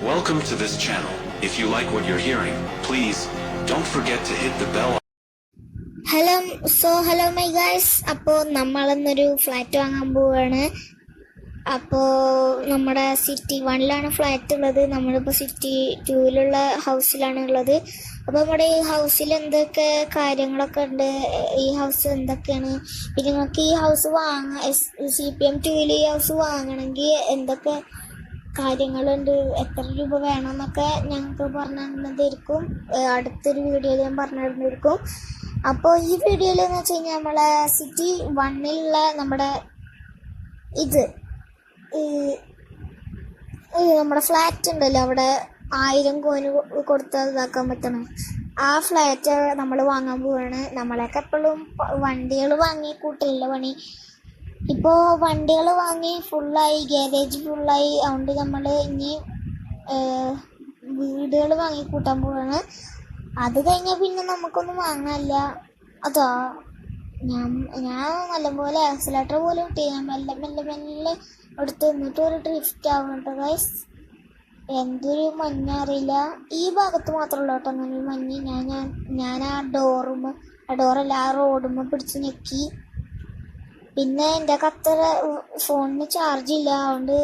Welcome to this channel. If you like what you're hearing, please don't forget to hit the bell. Hello my guys. അപ്പോൾ നമ്മളിന്നൊരു flat വാങ്ങാൻ പോവുകയാണ്. അപ്പോൾ നമ്മുടെ city 1 flat ഉള്ളത്. നമ്മളിപ്പോൾ city 2 ഹൗസിലാണ് ഉള്ളത്. അപ്പോൾ നമ്മുടെ ഈ ഹൗസിൽ എന്തൊക്കെ കാര്യങ്ങളൊക്കെ ഉണ്ട്, ഈ ഹൗസ് എന്തൊക്കെയാണ്, പിന്നെ നിങ്ങൾക്ക് ഈ ഹൗസ് CPM 2 ഈ ഹൗസ് വാങ്ങണമെങ്കിൽ എന്തൊക്കെ കാര്യങ്ങളുണ്ട്, എത്ര രൂപ വേണമെന്നൊക്കെ ഞങ്ങൾക്ക് പറഞ്ഞു തരുന്നതായിരിക്കും. അടുത്തൊരു വീഡിയോയിൽ ഞാൻ പറഞ്ഞു തരുന്നതായിരിക്കും. അപ്പോൾ ഈ വീഡിയോയിൽ എന്ന് വെച്ച് കഴിഞ്ഞാൽ നമ്മളെ സിറ്റി 1 നമ്മുടെ നമ്മുടെ ഫ്ലാറ്റ് ഉണ്ടല്ലോ, അവിടെ 1000 കോയിന് കൊടുത്താൽ ഇതാക്കാൻ പറ്റണം. ആ ഫ്ലാറ്റ് നമ്മൾ വാങ്ങാൻ പോവാണ്. നമ്മളൊക്കെ എപ്പോഴും വണ്ടികൾ വാങ്ങി കൂട്ടില്ല പണി. ഇപ്പോൾ വണ്ടികൾ വാങ്ങി ഫുള്ളായി, ഗ്യാരേജ് ഫുള്ളായി. അതുകൊണ്ട് നമ്മൾ ഇനി വീടുകൾ വാങ്ങി കൂട്ടാൻ പോവാണ്. അത് കഴിഞ്ഞാൽ പിന്നെ നമുക്കൊന്നും വാങ്ങാനില്ല. അതോ ഞാൻ നല്ലപോലെ ആക്സിലേറ്റർ പോലെ കിട്ടി. ഞാൻ മെല്ലെ എടുത്ത് നിന്നിട്ട് ഒരു ഡ്രിഫ്റ്റ് ആവുന്നുണ്ട് ഗൈസ്. എന്തൊരു മഞ്ഞ അറിയില്ല, ഈ ഭാഗത്ത് മാത്രമല്ല കേട്ടോ അങ്ങനെ ഒരു മഞ്ഞ്. ഞാൻ ആ ഡോറല്ല ആ റോഡുമ്മ പിടിച്ച് ഞെക്കി. പിന്നെ എൻ്റെ അത്ര ഫോണിന് ചാർജ് ഇല്ല, അതുകൊണ്ട്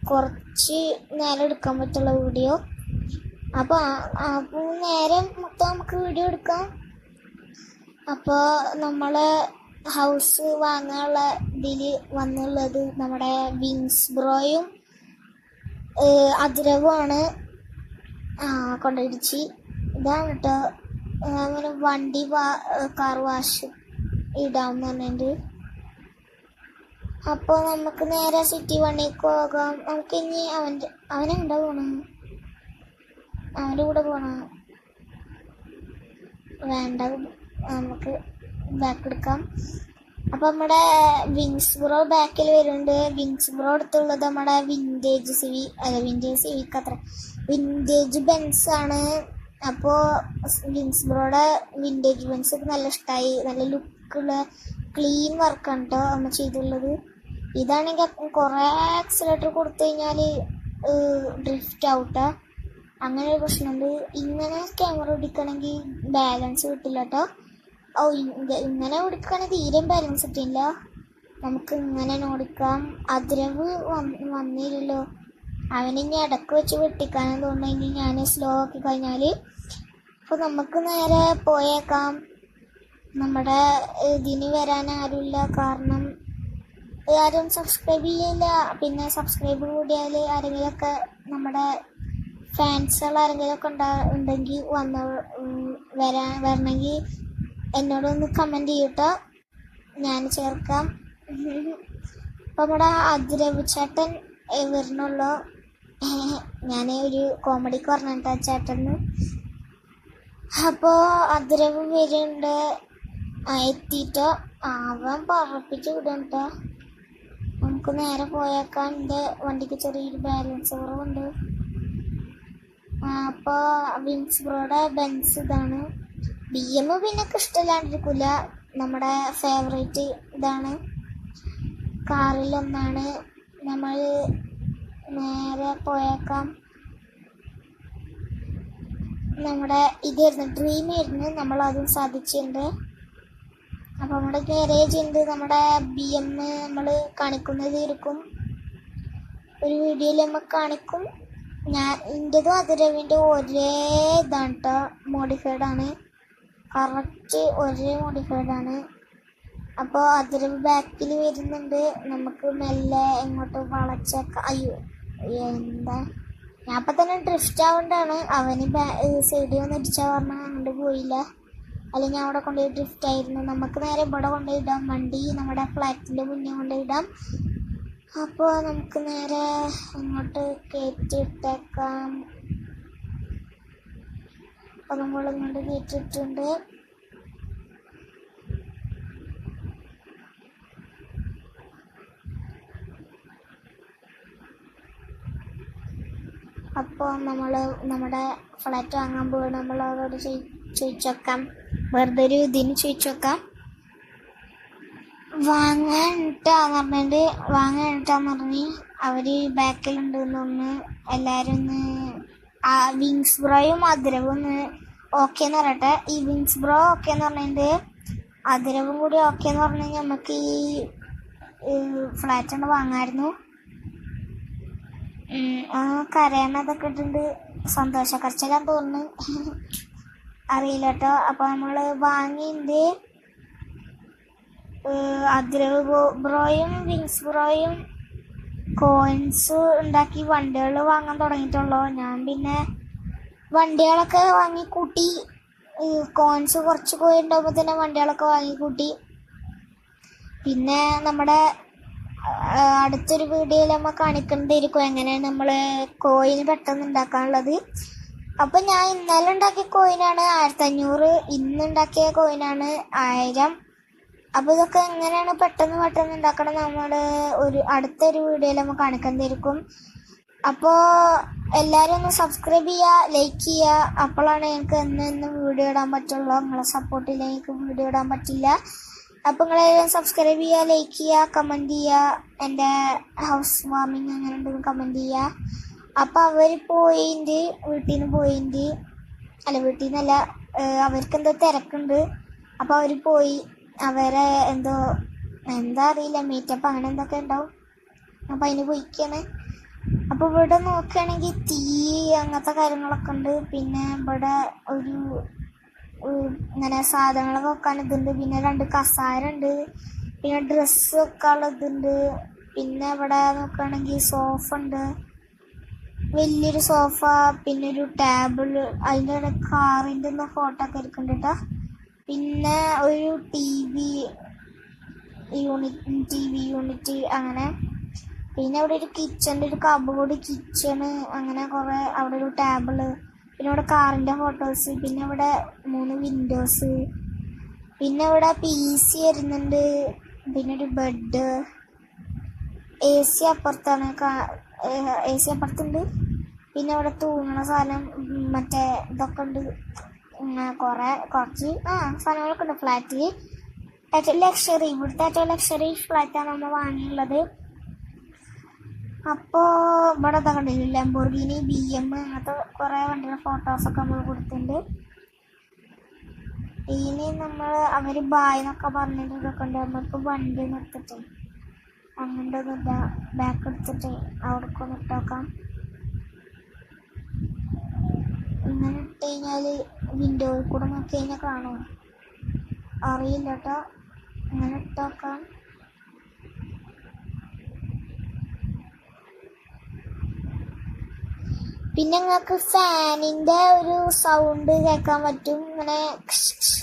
കുറച്ച് നേരം എടുക്കാൻ പറ്റുള്ള വീഡിയോ. അപ്പോൾ നേരെ മൊത്തം നമുക്ക് വീഡിയോ എടുക്കാം. അപ്പോൾ നമ്മളെ ഹൗസ് വാങ്ങാനുള്ള ഇതിൽ വന്നുള്ളത് നമ്മുടെ വിങ്സ് ബ്രോയും അതിരവുമാണ് കൊണ്ടിടിച്ച്. ഇതാണ് കേട്ടോ അങ്ങനെ വണ്ടി കാർ വാഷ് ഇടാമെന്ന് പറഞ്ഞിട്ടുണ്ട്. അപ്പോൾ നമുക്ക് നേരെ സിറ്റി 1 പോകാം. നമുക്ക് ഇനി അവനെന്താ പോണം, അവൻ്റെ കൂടെ പോണം. വേണ്ട, നമുക്ക് ബാക്ക് എടുക്കാം. അപ്പം നമ്മുടെ വിങ്സ് ബ്രോ ബാക്കിൽ വരുന്നുണ്ട്. വിങ്സ് ബ്രോ അടുത്തുള്ളത് നമ്മുടെ വിൻറ്റേജ് ബെൻസ് ആണ്. അപ്പോൾ വിങ്സ് ബ്രോയുടെ വിൻറ്റേജ് ബെൻസ് നല്ല ഇഷ്ടമായി. നല്ല ലുക്കുള്ള ക്ലീൻ വർക്കാണ് കേട്ടോ നമ്മൾ ചെയ്തുള്ളത്. ഇതാണെങ്കിൽ കുറേ ആക്സിലേറ്റർ കൊടുത്തു കഴിഞ്ഞാൽ ഡ്രിഫ്റ്റ് ഔട്ടാ, അങ്ങനെ ഒരു പ്രശ്നമുണ്ട്. ഇങ്ങനെ ക്യാമറ ഓടിക്കണമെങ്കിൽ ബാലൻസ് കിട്ടില്ല കേട്ടോ. ഇങ്ങനെ ഓടിക്കുകയാണെങ്കിൽ തീരെ ബാലൻസ് കിട്ടില്ല. നമുക്ക് ഇങ്ങനെ ഓടിക്കാം. അതിരവ് വന്നില്ലല്ലോ, അവനിനി ഇടക്ക് വെച്ച് വെട്ടിക്കാനെന്ന് തോന്നുന്നു. ഞാൻ സ്ലോ ആക്കി കഴിഞ്ഞാൽ അപ്പോൾ നമുക്ക് നേരെ പോയേക്കാം. നമ്മുടെ ഇതിന് വരാൻ ആരുമില്ല, കാരണം ആരും സബ്സ്ക്രൈബ് ചെയ്യില്ല. പിന്നെ സബ്സ്ക്രൈബ് കൂടിയാൽ ആരെങ്കിലുമൊക്കെ നമ്മുടെ ഫാൻസുകൾ ആരെങ്കിലുമൊക്കെ ഉണ്ടെങ്കിൽ വരണമെങ്കിൽ എന്നോടൊന്ന് കമൻറ്റ് ചെയ്യട്ടോ, ഞാൻ ചേർക്കാം. അപ്പം നമ്മുടെ അതിരവ് ചേട്ടൻ വരണുള്ളൂ. ഞാൻ ഒരു കോമഡിക്ക് പറഞ്ഞിട്ടാ ചേട്ടന്. അപ്പോൾ അതിരവ് വരുന്നുണ്ട്. എത്തിയിട്ടോ അവൻ പറപ്പിച്ച് വിടട്ടോ. നമുക്ക് നേരെ പോയേക്കാം. എൻ്റെ വണ്ടിക്ക് ചെറിയൊരു ബാലൻസ് കുറവുണ്ട്. അപ്പോൾ വിങ്സ് ബ്രോയുടെ ബെൻസ് ഇതാണ്. BM പിന്നെ ഇഷ്ടമില്ലാണ്ടിരിക്കില്ല, നമ്മുടെ ഫേവറേറ്റ് ഇതാണ്, കാറിലൊന്നാണ്. നമ്മൾ നേരെ പോയേക്കാം. നമ്മുടെ ഇതായിരുന്നു ഡ്രീമായിരുന്നു, നമ്മളതും സാധിച്ചിട്ടുണ്ട്. അപ്പോൾ നമ്മുടെ ഗാരേജ് ഉണ്ട്. നമ്മുടെ BM നമ്മൾ കാണിക്കുന്നതായിരിക്കും, ഒരു വീഡിയോയിൽ നമ്മൾ കാണിക്കും. എൻ്റെതും അതിരവിൻ്റെ ഒരേ ഇതാണ് കേട്ടോ, മോഡിഫൈഡാണ്, കറക്റ്റ് ഒരേ മോഡിഫൈഡാണ്. അപ്പോൾ അതിരവ് ബാക്കിൽ വരുന്നുണ്ട്. നമുക്ക് മെല്ലെ എങ്ങോട്ട് വളച്ചേക്കാം. അയ്യോ എന്താ, ഞാൻ അപ്പം തന്നെ ഡ്രിഫ്റ്റ് ആവേണ്ടതാണ്. അവന് സൈഡിൽ വന്ന് ഇടിച്ചാൽ പറഞ്ഞാൽ അങ്ങോട്ട് പോയില്ല, അല്ലെങ്കിൽ ഞാൻ അവിടെ കൊണ്ടുപോയി ഡ്രിഫ്റ്റ് ആയിരുന്നു. നമുക്ക് നേരെ ഇവിടെ കൊണ്ടുപോയിടാം, വണ്ടി നമ്മുടെ ഫ്ലാറ്റിൻ്റെ മുന്നേ കൊണ്ടുപോയിടാം. അപ്പോൾ നമുക്ക് നേരെ അങ്ങോട്ട് കയറ്റിയിട്ടേക്കാം. അപ്പോൾ നമ്മൾ ഇങ്ങോട്ട് കയറ്റിയിട്ടുണ്ട്. അപ്പോൾ നമ്മുടെ ഫ്ലാറ്റ് വാങ്ങാൻ പോയി നമ്മളവരോട് ചോദിച്ചേക്കാം, വെറുതെ ഒരു ഇതിന് ചോദിച്ചേക്കാം. വാങ്ങാനിട്ടാന്ന് പറഞ്ഞ് അവർ ബാക്കിലുണ്ടെന്ന് തോന്നുന്നു. എല്ലാവരും ഒന്ന് വിങ്സ് ബ്രോയും അതിരവും ഓക്കെ എന്ന് പറയട്ടെ. ഈ വിങ്സ് ബ്രോ ഓക്കെ എന്ന് പറഞ്ഞിട്ട് അതിരവും കൂടി ഓക്കെ എന്ന് പറഞ്ഞു കഴിഞ്ഞാൽ നമുക്ക് ഈ ഫ്ലാറ്റ് കൊണ്ട് വാങ്ങായിരുന്നു. കരയണതൊക്കെ ഇട്ടുണ്ട്, സന്തോഷക്കരച്ചിലാന്ന് തോന്നുന്നു. അറിയില്ല കേട്ടോ. അപ്പൊ നമ്മള് വാങ്ങിയിട്ട് അതിരവ് ബ്രോയും വിങ്സ് ബ്രോയും കോയിൻസ് ഉണ്ടാക്കി വണ്ടികൾ വാങ്ങാൻ തുടങ്ങിയിട്ടുള്ളൂ. ഞാൻ പിന്നെ വണ്ടികളൊക്കെ വാങ്ങിക്കൂട്ടി, കോയിൻസ് കുറച്ച് കോയിൻ ഉണ്ടാകുമ്പോൾ തന്നെ വണ്ടികളൊക്കെ വാങ്ങിക്കൂട്ടി. പിന്നെ നമ്മുടെ അടുത്തൊരു വീഡിയോയിൽ നമ്മൾ കാണിക്കേണ്ടിയിരിക്കും എങ്ങനെയാണ് നമ്മൾ കോയിൻ പെട്ടെന്ന് ഉണ്ടാക്കാനുള്ളത്. അപ്പം ഞാൻ ഇന്നലെ ഉണ്ടാക്കിയ കോയിനാണ് 1500, ഇന്നുണ്ടാക്കിയ കോയിനാണ് 1000. അപ്പോൾ ഇതൊക്കെ എങ്ങനെയാണ് പെട്ടെന്ന് ഉണ്ടാക്കണം നമ്മൾ അടുത്തൊരു വീഡിയോയിൽ നമ്മൾ കാണിക്കേണ്ടിയിരിക്കും. അപ്പോൾ എല്ലാവരും ഒന്ന് സബ്സ്ക്രൈബ് ചെയ്യുക, ലൈക്ക് ചെയ്യുക. അപ്പോഴാണ് എനിക്ക് എന്നും വീഡിയോ ഇടാൻ പറ്റുള്ളൂ. നിങ്ങളെ സപ്പോർട്ടില്ല എനിക്ക് വീഡിയോ ഇടാൻ പറ്റില്ല. അപ്പോൾ നിങ്ങളെല്ലാം സബ്സ്ക്രൈബ് ചെയ്യുക, ലൈക്ക് ചെയ്യുക, കമൻറ്റ് ചെയ്യുക. എൻ്റെ ഹൗസ് വാമിങ് അങ്ങനെ ഉണ്ടെന്ന് കമൻറ്റ് ചെയ്യുക. അപ്പോൾ അവർ വീട്ടിൽ നിന്ന് പോയിന്റ് വീട്ടിൽ നിന്നല്ല, അവർക്ക് എന്തോ തിരക്കുണ്ട്. അപ്പോൾ അവർ പോയി, അവരെ എന്താ അറിയില്ല, മീറ്റപ്പ് അങ്ങനെ എന്തൊക്കെ ഉണ്ടാവും. അപ്പോൾ അതിന് പോയിക്കാണ്. അപ്പോൾ ഇവിടെ നോക്കുകയാണെങ്കിൽ തീ അങ്ങനത്തെ കാര്യങ്ങളൊക്കെ ഉണ്ട്. പിന്നെ ഇവിടെ ഇങ്ങനെ സാധനങ്ങളൊക്കെ വെക്കാൻ ഇതുണ്ട്. പിന്നെ 2 കസാര ഉണ്ട്. പിന്നെ ഡ്രസ്സ് വെക്കാനുള്ള ഇതുണ്ട്. പിന്നെ ഇവിടെ നോക്കുകയാണെങ്കിൽ സോഫ ഉണ്ട്, വലിയൊരു സോഫ. പിന്നെ ഒരു ടേബിള്, അതിൻ്റെ കാറിൻ്റെ ഫോട്ടോ ഒക്കെ ഇരിക്കുന്നുണ്ട് കേട്ടോ. പിന്നെ ഒരു TV യൂണിറ്റ് അങ്ങനെ. പിന്നെ അവിടെ ഒരു കിച്ചൻ്റെ ഒരു കബോർഡ് കിച്ചണ് അങ്ങനെ കുറേ. അവിടെ ഒരു ടേബിള്, പിന്നെ ഇവിടെ കാറിൻ്റെ ഫോട്ടോസ്, പിന്നെ ഇവിടെ 3 വിൻഡോസ്, പിന്നെ ഇവിടെ PC വരുന്നുണ്ട്, പിന്നെ ഒരു ബെഡ്, AC അപ്പുറത്താണ്, AC അപ്പുറത്തുണ്ട്. പിന്നെ ഇവിടെ തൂങ്ങണ സാധനം മറ്റേ ഇതൊക്കെ ഉണ്ട്, കുറച്ച് സാധനങ്ങളൊക്കെ ഉണ്ട് ഫ്ലാറ്റിൽ. ഏറ്റവും ലക്ഷറി, ഇവിടുത്തെ ഏറ്റവും ലക്ഷറി ഫ്ലാറ്റാണ് നമ്മൾ വാങ്ങിയുള്ളത്. അപ്പോൾ ഇവിടെ ഇതൊക്കെ ഉണ്ടല്ലോ ലംബോർഗിനി, BM അങ്ങനത്തെ കുറേ വണ്ടിയുടെ ഫോട്ടോസൊക്കെ നമ്മൾ കൊടുത്തിട്ടുണ്ട്. ഇനി അവർ ബായ് എന്നൊക്കെ പറഞ്ഞിട്ട് ഇതൊക്കെ ഉണ്ട്. നമ്മൾക്ക് വണ്ടി നിർത്തിട്ട് അങ്ങോട്ട് ഒന്നുമില്ല, ബാക്ക് എടുത്തിട്ട് അവിടേക്ക് ഒന്ന് ഇട്ടോക്കാം. ഇങ്ങനെ ഇട്ട് കഴിഞ്ഞാൽ വിൻഡോയിൽ കൂടെ നോക്കി കഴിഞ്ഞാൽ കാണുമോ അറിയില്ല കേട്ടോ. ഇങ്ങനെ ഇട്ടോക്കാം. പിന്നെ നിങ്ങൾക്ക് ഫാനിൻ്റെ ഒരു സൗണ്ട് കേൾക്കാൻ പറ്റും. ഇങ്ങനെ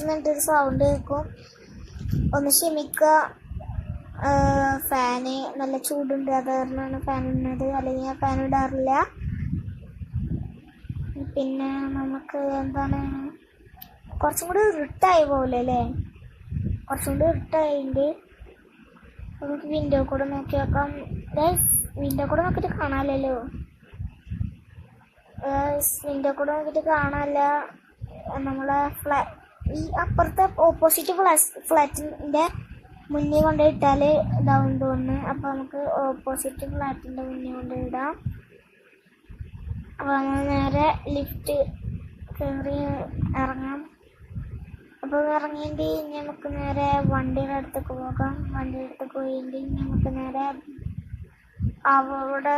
എന്നിട്ടൊരു സൗണ്ട് കേൾക്കും. ഒന്ന് ക്ഷമിക്കുക, ഫാന് നല്ല ചൂടുണ്ട്, അത് കാരണമാണ് ഫാൻ ഇടുന്നത്. അല്ലെങ്കിൽ ഞാൻ ഫാൻ ഇടാറില്ല. പിന്നെ നമുക്ക് കുറച്ചും കൂടി ഇരുട്ടായി പോലെ അല്ലേ, കുറച്ചും കൂടി ഇരുട്ടായിട്ട് നമുക്ക് വിൻഡോ കൂടെ നോക്കി നോക്കാം. വിൻഡോ കൂടെ നോക്കിയിട്ട് കാണാമല്ലോ, വിൻഡോ കൂടെ നോക്കിയിട്ട് കാണാനല്ല. നമ്മളെ ഈ അപ്പുറത്തെ ഓപ്പോസിറ്റ് ഫ്ലാറ്റിൻ്റെ മുന്നിൽ കൊണ്ടുപോയിട്ടാൽ ഇതാവും തോന്നുന്നു. അപ്പോൾ നമുക്ക് ഓപ്പോസിറ്റ് ഫ്ലാറ്റിൻ്റെ മുന്നിൽ കൊണ്ടുപോയിടാം. അപ്പോൾ നമ്മൾ നേരെ ലിഫ്റ്റ് കയറി ഇറങ്ങാം. അപ്പോൾ ഇറങ്ങിയിട്ട് നമുക്ക് നേരെ വണ്ടിയുടെ അടുത്തേക്ക് പോകാം. വണ്ടിയുടെ അടുത്തേക്ക് പോയിട്ട് നമുക്ക് നേരെ ഇവിടെ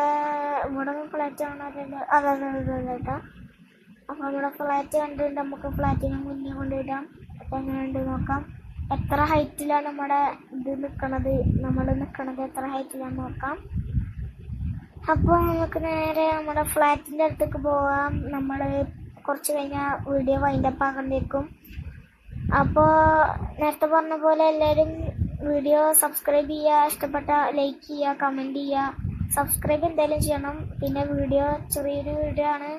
ഫ്ലാറ്റ് കാണാറില്ല, അതെ കേട്ടോ. അപ്പോൾ നമ്മുടെ ഫ്ലാറ്റ് കണ്ടിട്ട് നമുക്ക് ഫ്ലാറ്റിന് മുന്നേ കൊണ്ടുപോയിടാം. അപ്പോൾ എങ്ങനെയുണ്ട് നോക്കാം. എത്ര ഹൈറ്റിലാണ് നമ്മുടെ നമ്മൾ നിൽക്കണത് എത്ര ഹൈറ്റിലാണെന്ന് നോക്കാം. അപ്പോൾ നമുക്ക് നേരെ നമ്മുടെ ഫ്ലാറ്റിൻ്റെ അടുത്തേക്ക് പോകാം. നമ്മൾ കുറച്ച് കഴിഞ്ഞാൽ വീഡിയോ വൈൻഡപ്പ് ആക്കേണ്ടിയിരിക്കും. അപ്പോൾ നേരത്തെ പറഞ്ഞ പോലെ എല്ലാവരും വീഡിയോ സബ്സ്ക്രൈബ് ചെയ്യുക, ഇഷ്ടപ്പെട്ട ലൈക്ക് ചെയ്യുക, കമൻറ്റ് ചെയ്യുക. സബ്സ്ക്രൈബ് എന്തായാലും ചെയ്യണം. പിന്നെ വീഡിയോ ചെറിയൊരു വീഡിയോ ആണ്,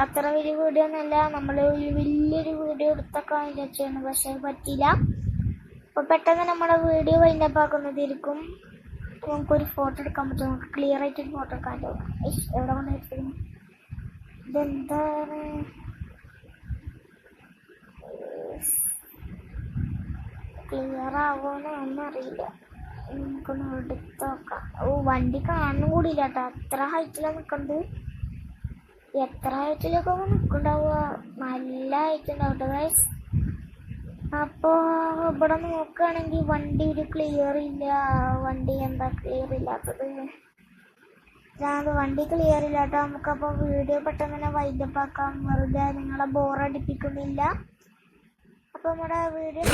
അത്ര വലിയ വീഡിയോ ഒന്നുമല്ല. നമ്മൾ ഒരു വലിയൊരു വീഡിയോ എടുത്തൊക്കെ വിചാരിച്ചാണ്, പക്ഷേ പറ്റിയില്ല. അപ്പോൾ പെട്ടെന്ന് നമ്മുടെ വീഡിയോ വൈൻഡപ്പ് ആക്കുന്നതായിരിക്കും. നമുക്കൊരു ഫോട്ടോ എടുക്കാൻ പറ്റും, നമുക്ക് ക്ലിയർ ആയിട്ടൊരു ഫോട്ടോ എടുക്കാൻ പറ്റും. എവിടെ കൊണ്ടുപോയി ഇതെന്താണ് ക്ലിയർ ആവുമെന്ന് ഒന്നും അറിയില്ല. നമുക്കൊന്ന് എടുത്ത് നോക്കാം. വണ്ടി കാണാനും കൂടിയില്ല കേട്ടോ, അത്ര ഹൈറ്റിലാണ് നിൽക്കുന്നത്. എത്ര ആഴ്ചയിലൊക്കെ നിൽക്കുന്നുണ്ടാവുക, നല്ല ആയിട്ടുണ്ടാവും ഗൈസ്. അപ്പോൾ ഇവിടെ നോക്കുകയാണെങ്കിൽ വണ്ടി ഒരു ക്ലിയർ ഇല്ല. വണ്ടി എന്താ ക്ലിയർ ഇല്ലാത്തത്? വണ്ടി ക്ലിയർ ഇല്ല കേട്ടോ. നമുക്കപ്പോൾ വീഡിയോ പെട്ടെന്ന് തന്നെ വൈൻഡപ്പ് ആക്കാം, വെറുതെ നിങ്ങളെ ബോറടിപ്പിക്കുന്നില്ല. അപ്പോൾ നമ്മുടെ വീഡിയോ